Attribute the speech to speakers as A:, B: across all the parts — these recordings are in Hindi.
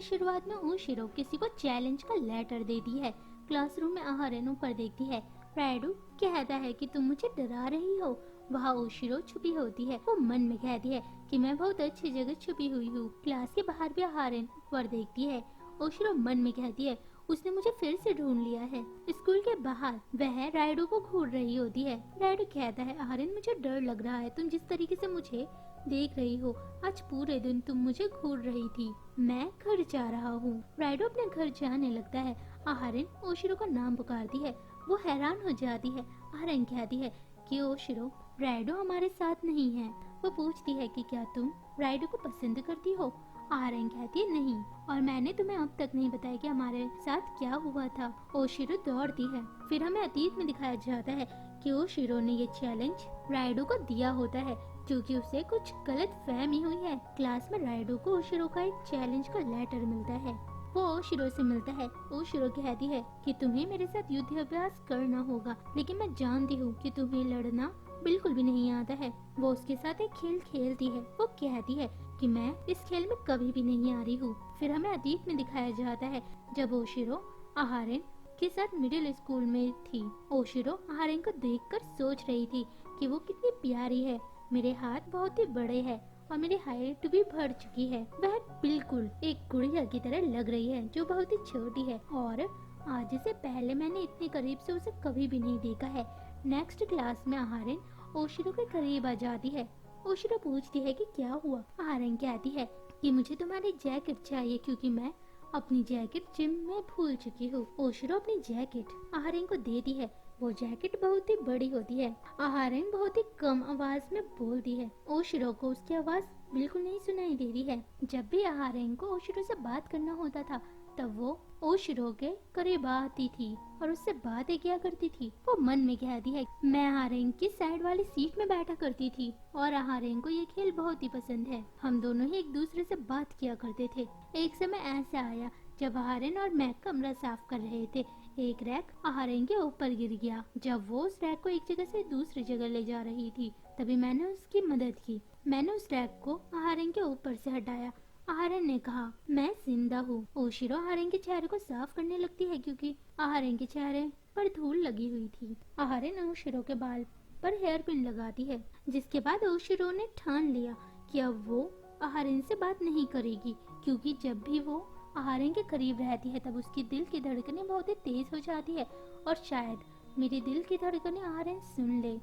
A: की शुरुआत में ओशिरो किसी को चैलेंज का लेटर देती है। क्लासरूम में आहारेन ऊपर देखती है। राइडू कहता है कि तुम मुझे डरा रही हो। वहाँ ओशिरो छुपी होती है। वो मन में कहती है कि मैं बहुत अच्छी जगह छुपी हुई हूँ। क्लास के बाहर भी आहारेन ऊपर देखती है। ओशिरो मन में कहती है उसने मुझे फिर से ढूंढ लिया है। स्कूल के बाहर वह राइडू को घूर रही होती है। राइडू कहता है आहारेन मुझे डर लग रहा है, तुम जिस तरीके से मुझे देख रही हो, आज पूरे दिन तुम मुझे घूर रही थी। मैं घर जा रहा हूँ। राइडू अपने घर जाने लगता है। आहारेन ओशिरो का नाम पुकारती है। वो हैरान हो जाती है। आहारेन कहती है कि ओशिरो, राइडू हमारे साथ नहीं है। वो पूछती है कि क्या तुम राइडू को पसंद करती हो। आहारेन कहती है नहीं, और मैंने तुम्हें अब तक नहीं बताया कि हमारे साथ क्या हुआ था। ओशिरो दौड़ती है। फिर हमें अतीत में दिखाया जाता है कि ओशिरो ने ये चैलेंज राइडू को दिया होता है क्योंकि उसे कुछ गलत फहमी हुई है। क्लास में राइडू को ओशिरो का एक चैलेंज का लेटर मिलता है। वो ओशिरो से मिलता है। ओशिरो कहती है कि तुम्हें मेरे साथ युद्ध अभ्यास करना होगा, लेकिन मैं जानती हूँ कि तुम्हें लड़ना बिल्कुल भी नहीं आता है। वो उसके साथ एक खेल खेलती है। वो कहती है कि मैं इस खेल में कभी भी नहीं आ रही हूँ। फिर हमें अतीत में दिखाया जाता है जब ओशिरो आहारेन के साथ मिडिल स्कूल में थी। ओशिरो आहारेन को देखकर सोच रही थी कि वो कितनी प्यारी है। मेरे हाथ बहुत ही बड़े हैं और मेरी हाइट भी बढ़ चुकी है। वह बिल्कुल एक गुड़िया की तरह लग रही है जो बहुत ही छोटी है, और आज से पहले मैंने इतने करीब से उसे कभी भी नहीं देखा है। नेक्स्ट क्लास में आहारेन ओशिरो के करीब आ जाती है। ओशिरो पूछती है कि क्या हुआ। आहारेन कहती है कि मुझे तुम्हारी जैकेट चाहिए क्योंकि मैं अपनी जैकेट जिम में भूल चुकी हूँ। ओशिरो अपनी जैकेट आहारेन को देती है। वो जैकेट बहुत ही बड़ी होती है। आहारेन बहुत ही कम आवाज में बोलती है। ओशिरो को उसकी आवाज बिल्कुल नहीं सुनाई दे रही है। जब भी आहारेन को ओशिरो से बात करना होता था तब वो ओशिरो के करीब आती थी और उससे बातें किया करती थी। वो मन में कहती है मैं आहारेन की साइड वाली सीट में बैठा करती थी और आहारेन को ये खेल बहुत ही पसंद है। हम दोनों ही एक दूसरे से बात किया करते थे। एक समय ऐसा आया जब आहारेन और मैं कमरा साफ कर रहे थे। एक रैक आहारेन के ऊपर गिर गया। जब वो उस रैक को एक जगह से दूसरी जगह ले जा रही थी तभी मैंने उसकी मदद की। मैंने उस रैक को आहारेन के ऊपर से हटाया। आहारेन ने कहा मैं जिंदा हूँ। ओशिरो आहारेन के चेहरे को साफ करने लगती है क्योंकि आहारेन के चेहरे पर धूल लगी हुई थी। आहारेन ओशिरो के बाल पर हेयर पिन लगाती है, जिसके बाद ओशिरो ने ठान लिया कि अब वो आहारेन से बात नहीं करेगी क्योंकि जब भी वो आहारेन के करीब रहती है तब उसकी दिल की धड़कनें बहुत ही तेज हो जाती है और शायद मेरी दिल की धड़कनें आहारेन सुन ले।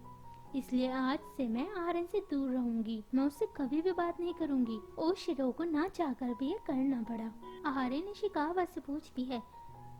A: इसलिए आज से मैं आहारेन से दूर रहूंगी। मैं उससे कभी भी बात नहीं करूंगी। ओशिरो को ना चाहकर भी ये करना पड़ा। आहारेन इशिकावा से पूछती है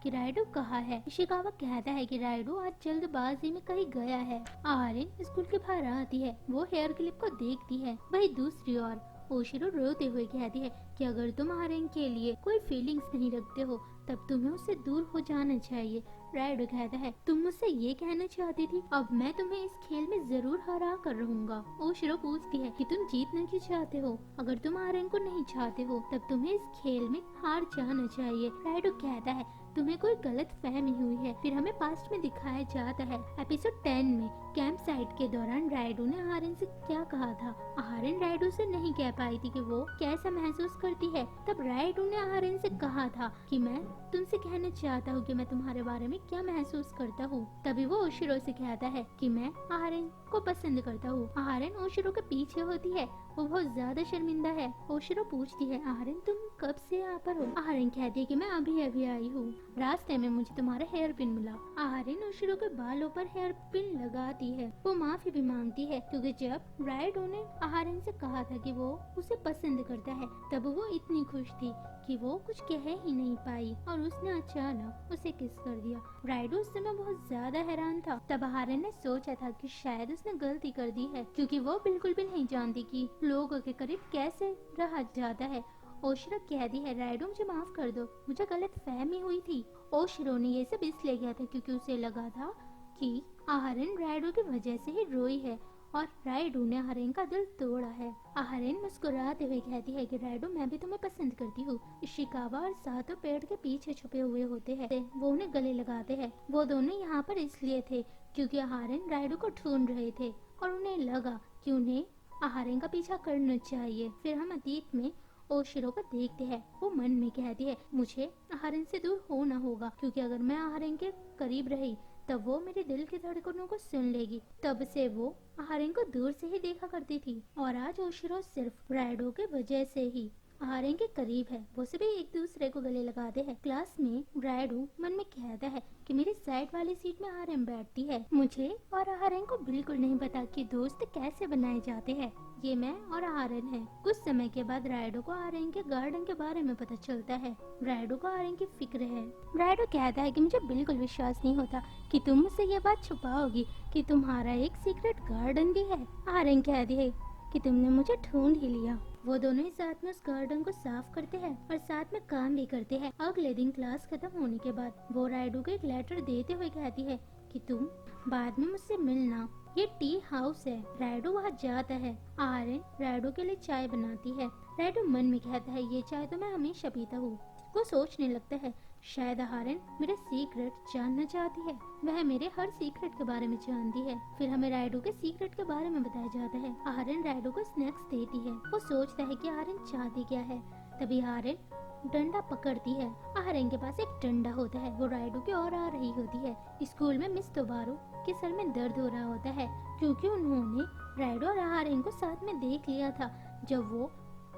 A: कि राइडू कहाँ है। इशिकावा कहता है कि राइडू आज जल्दबाजी में कहीं गया है। आहारेन स्कूल के बाहर आती है। वो हेयर क्लिप को देखती है। वही दूसरी ओर ओशिरो रोते हुए कहती है कि अगर तुम आहारेन के लिए कोई फीलिंग्स नहीं रखते हो तब तुम्हें उससे दूर हो जाना चाहिए। राइडू कहता है तुम मुझसे ये कहना चाहती थी, अब मैं तुम्हें इस खेल में जरूर हरा कर रहूंगा। ओशिरो पूछती है कि तुम जीतना क्यों चाहते हो। अगर तुम आहारेन को नहीं चाहते हो तब तुम्हें इस खेल में हार जाना चाहिए। राइडू कहता है तुम्हें कोई गलत फहमी हुई है। फिर हमें पास्ट में दिखाया जाता है एपिसोड 10 में कैंप साइट के दौरान राइडू ने आहारेन से क्या कहा था। आहारेन राइडू से नहीं कह पाई थी कि वो कैसा महसूस करती है। तब राइडू ने आहारेन से कहा था कि मैं तुमसे कहना चाहता हूँ कि मैं तुम्हारे बारे में क्या महसूस करता हूँ। तभी वो ओशिरो से कहता है कि मैं आहारेन को पसंद करता हूँ। आहारेन ओशिरो के पीछे होती है। वो बहुत ज्यादा शर्मिंदा है। ओशिरो पूछती है आहारेन तुम कब से यहाँ पर हो। आहारेन कहती है कि मैं अभी अभी आई हूँ। रास्ते में मुझे तुम्हारा हेयर पिन मिला। आहारेन ओशिरो के बालों पर हेयर पिन लगाती है। वो माफी भी मांगती है क्योंकि जब राइडू ने आहारेन से कहा था कि वो उसे पसंद करता है तब वो इतनी खुश थी कि वो कुछ कह ही नहीं पाई और उसने अचानक उसे किस कर दिया। राइडू उस समय बहुत ज्यादा हैरान था। तब आहारेन ने सोचा था कि शायद उसने गलती कर दी है क्योंकि वो बिल्कुल भी नहीं जानती कि लोगों के करीब कैसे रहा जाता है। ओशिरो कहती है राइडू मुझे माफ कर दो, मुझे गलत फहमी हुई थी। ओशिरो ने ये सब इसलिए किया था क्योंकि उसे लगा था कि आहारेन राइडू की वजह से ही रोई है और राइडू ने आहारेन का दिल तोड़ा है। आहारेन मुस्कुराते हुए कहती है कि राइडू मैं भी तुम्हें पसंद करती हूँ। इशिकावा और सातो पेड़ के पीछे छुपे हुए होते हैं। वो उन्हें गले लगाते हैं। वो दोनों यहाँ पर इसलिए थे क्योंकि आहारेन राइडू को ढूंढ रहे थे और उन्हें लगा कि उन्हें आहारेन का पीछा करना चाहिए। फिर हम अतीत में ओशिरो को देखते हैं। वो मन में कहती है मुझे आहरन से दूर होना होगा, क्योंकि अगर मैं आहरन के करीब रही तब वो मेरे दिल की धड़कनों को सुन लेगी। तब से वो आहरन को दूर से ही देखा करती थी और आज ओशिरो सिर्फ राइडो के वजह से ही आहरन के करीब है। वो सभी एक दूसरे को गले लगाते हैं। क्लास में राइडो मन में कहता है कि मेरी साइड वाली सीट में आहरन बैठती है। मुझे और आहरन को बिल्कुल नहीं पता कि दोस्त कैसे बनाए जाते हैं। ये मैं और आहरन है। कुछ समय के बाद राइडो को आहरन के गार्डन के बारे में पता चलता है। राइडो को आहरन की फिक्र है। राइडो कहता है कि मुझे बिल्कुल विश्वास नहीं होता कि तुम मुझसे ये बात छुपाओगी कि तुम्हारा एक सीक्रेट गार्डन भी है। आहरन कहती है कि तुमने मुझे ढूंढ ही लिया। वो दोनों ही साथ में उस गार्डन को साफ करते हैं और साथ में काम भी करते हैं। अगले दिन क्लास खत्म होने के बाद वो राइडो को एक लेटर देते हुए कहती है कि तुम बाद में मुझसे मिलना। ये टी हाउस है। राइडो वहाँ जाता है। आहरन राइडो के लिए चाय बनाती है। राइडो मन में कहता है ये चाय तो मैं हमेशा पीता हूँ। वो सोचने लगता है शायद आहरन मेरे सीक्रेट जानना चाहती है। वह मेरे हर सीक्रेट के बारे में जानती है। फिर हमें राइडो के सीक्रेट के बारे में बताया जाता है। आहरन राइडो को स्नैक्स देती है। वो सोचता है कि आहरन चाहती क्या है। तभी आहरन डंडा पकड़ती है। आहरन के पास एक डंडा होता है। वो राइडो की ओर आ रही होती है। स्कूल में मिस तोबारो के सर में दर्द हो रहा होता है, क्योंकि उन्होंने राइडो और आहरन को साथ में देख लिया था जब वो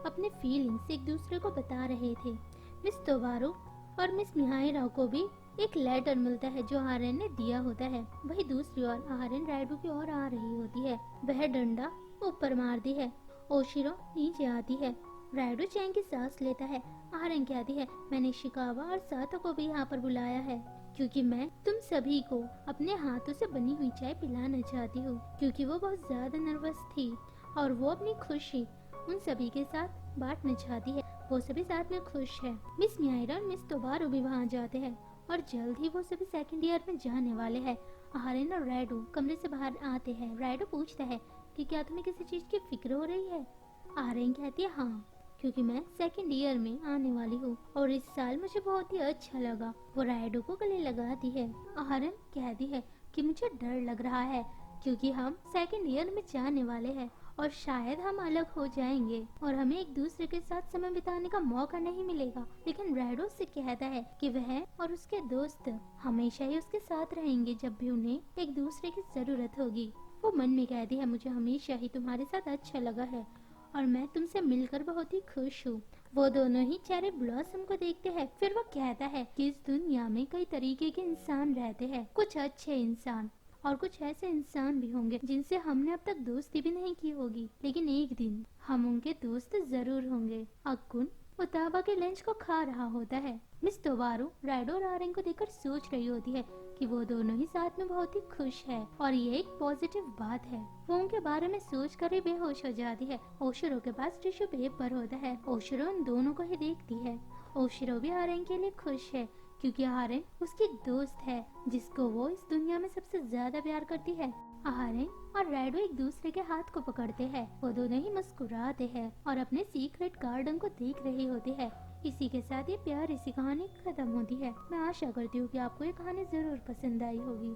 A: अपने फीलिंग्स एक दूसरे को बता रहे थे। मिस तोबारो और मिस मिहाइरा को भी एक लेटर मिलता है जो आहरन ने दिया होता है। वही दूसरी ओर आहरन राइडो की ओर आ रही होती है। वह डंडा ऊपर मारती है। ओशिरो नीचे आती है। राइडो चैन की सांस लेता है। आहरन कहती है मैंने शिकावा और सातो को भी यहाँ पर बुलाया है क्योंकि मैं तुम सभी को अपने हाथों से बनी हुई चाय पिलाना चाहती हूँ, क्योंकि वो बहुत ज्यादा नर्वस थी और वो अपनी खुशी उन सभी के साथ बांटना चाहती है। वो सभी साथ में खुश है। मिस मिहाइरा और मिस तोबारो भी वहाँ जाते हैं और जल्द ही वो सभी सेकंड ईयर में जाने वाले हैं। आहरन और राइडो कमरे से बाहर आते हैं। राइडो पूछता है कि क्या तुम्हें किसी चीज की फिक्र हो रही है। आहरन कहती है हाँ, क्योंकि मैं सेकंड ईयर में आने वाली हूँ और इस साल मुझे बहुत ही अच्छा लगा। वो राइडो को गले लगाती है। आहरन कहती है कि मुझे डर लग रहा है क्योंकि हम सेकंड ईयर में जाने वाले हैं और शायद हम अलग हो जाएंगे और हमें एक दूसरे के साथ समय बिताने का मौका नहीं मिलेगा। लेकिन राइडो से कहता है कि वह और उसके दोस्त हमेशा ही उसके साथ रहेंगे जब भी उन्हें एक दूसरे की जरूरत होगी। वो मन में कहती है मुझे हमेशा ही तुम्हारे साथ अच्छा लगा है और मैं तुमसे मिलकर बहुत ही खुश हूँ। वो दोनों ही चेरी ब्लॉसम को देखते हैं। फिर वो कहता है कि इस दुनिया में कई तरीके के इंसान रहते हैं, कुछ अच्छे इंसान और कुछ ऐसे इंसान भी होंगे जिनसे हमने अब तक दोस्ती भी नहीं की होगी, लेकिन एक दिन हम उनके दोस्त जरूर होंगे। अकुन उताबा के लंच को खा रहा होता है। मिस तोबारो राइडो और आहरन को देखकर सोच रही होती है कि वो दोनों ही साथ में बहुत ही खुश है और ये एक पॉजिटिव बात है। वो उनके बारे में सोच कर ही बेहोश हो जाती है। ओशिरो के पास टिश्यू पेपर होता है। ओशिरो उन दोनों को ही देखती है। ओशिरो भी आहरन के लिए खुश है क्योंकि आहरन उसकी दोस्त है जिसको वो इस दुनिया में सबसे ज्यादा प्यार करती है। आहरन और राइडो एक दूसरे के हाथ को पकड़ते हैं। वो दोनों ही मुस्कुराते हैं और अपने सीक्रेट गार्डन को देख रहे होते हैं। इसी के साथ ये प्यारी सी कहानी खत्म होती है। मैं आशा करती हूँ कि आपको ये कहानी जरूर पसंद आई होगी।